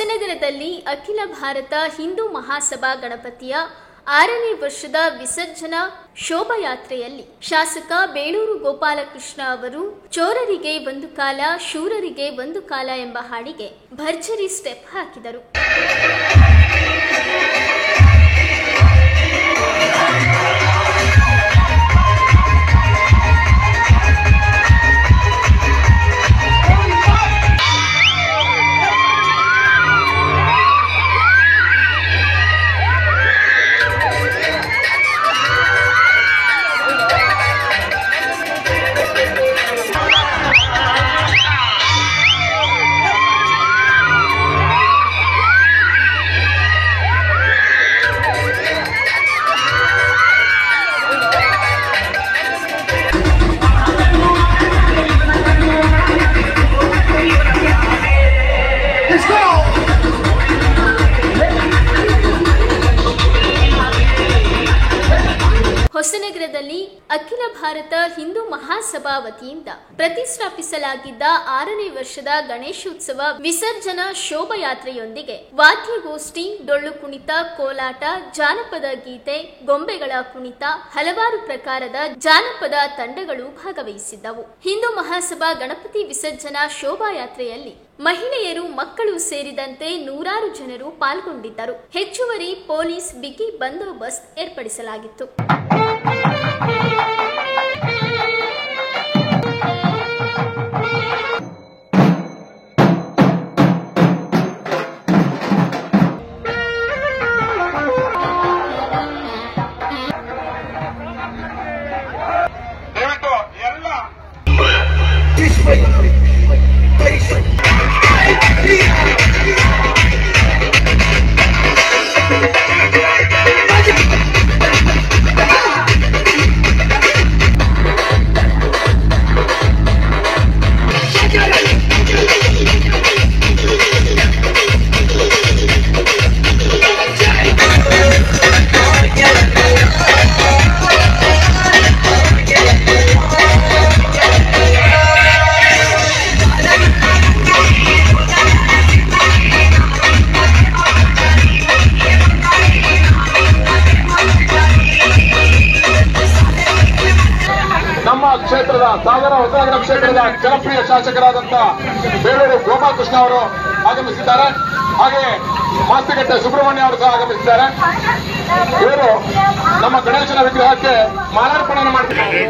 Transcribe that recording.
ಹೊಸನಗರದಲ್ಲಿ ಅಖಿಲ ಭಾರತ ಹಿಂದೂ ಮಹಾಸಭಾ ಗಣಪತಿಯ 6ನೇ ವರ್ಷದ ವಿಸರ್ಜನಾ ಶೋಭಾಯಾತ್ರೆಯಲ್ಲಿ ಶಾಸಕ ಬೇಳೂರು ಗೋಪಾಲಕೃಷ್ಣ ಅವರು ಚೋರರಿಗೆ ಒಂದು ಕಾಲ ಶೂರರಿಗೆ ಒಂದು ಕಾಲ ಎಂಬ ಹಾಡಿಗೆ ಭರ್ಜರಿ ಸ್ಟೆಪ್ ಹಾಕಿದರು. ಹೊಸನಗರದಲ್ಲಿ ಅಖಿಲ ಭಾರತ ಹಿಂದೂ ಮಹಾಸಭಾ ವತಿಯಿಂದ ಪ್ರತಿಷ್ಠಾಪಿಸಲಾಗಿದ್ದ 6ನೇ ವರ್ಷದ ಗಣೇಶೋತ್ಸವ ವಿಸರ್ಜನಾ ಶೋಭಾಯಾತ್ರೆಯೊಂದಿಗೆ ವಾದ್ಯಗೋಷ್ಠಿ, ಡೊಳ್ಳು ಕುಣಿತ, ಕೋಲಾಟ, ಜಾನಪದ ಗೀತೆ, ಗೊಂಬೆಗಳ ಕುಣಿತ, ಹಲವಾರು ಪ್ರಕಾರದ ಜಾನಪದ ತಂಡಗಳು ಭಾಗವಹಿಸಿದ್ದವು. ಹಿಂದೂ ಮಹಾಸಭಾ ಗಣಪತಿ ವಿಸರ್ಜನಾ ಶೋಭಾಯಾತ್ರೆಯಲ್ಲಿ ಮಹಿಳೆಯರು, ಮಕ್ಕಳು ಸೇರಿದಂತೆ ನೂರಾರು ಜನರು ಪಾಲ್ಗೊಂಡಿದ್ದರು. ಹೆಚ್ಚುವರಿ ಪೊಲೀಸ್ ಬಿಗಿ ಬಂದೋಬಸ್ತ್ ಏರ್ಪಡಿಸಲಾಗಿತ್ತು. ನಮ್ಮ ಕ್ಷೇತ್ರದ ಸಾಗರ ಹೊಸನಗರ ಕ್ಷೇತ್ರದ ಜನಪ್ರಿಯ ಶಾಸಕರಾದಂಥ ಬೇಳೂರು ಗೋಪಾಲಕೃಷ್ಣ ಅವರು ಆಗಮಿಸಿದ್ದಾರೆ. ಹಾಗೆ ಮಾಸ್ತಿಗಟ್ಟೆ ಸುಬ್ರಹ್ಮಣ್ಯ ಅವರು ಸಹ ಆಗಮಿಸಿದ್ದಾರೆ. ಇವರು ನಮ್ಮ ಗಣೇಶನ ವಿಗ್ರಹಕ್ಕೆ ಮಾಲಾರ್ಪಣೆ ಮಾಡ್ತಿದ್ದಾರೆ.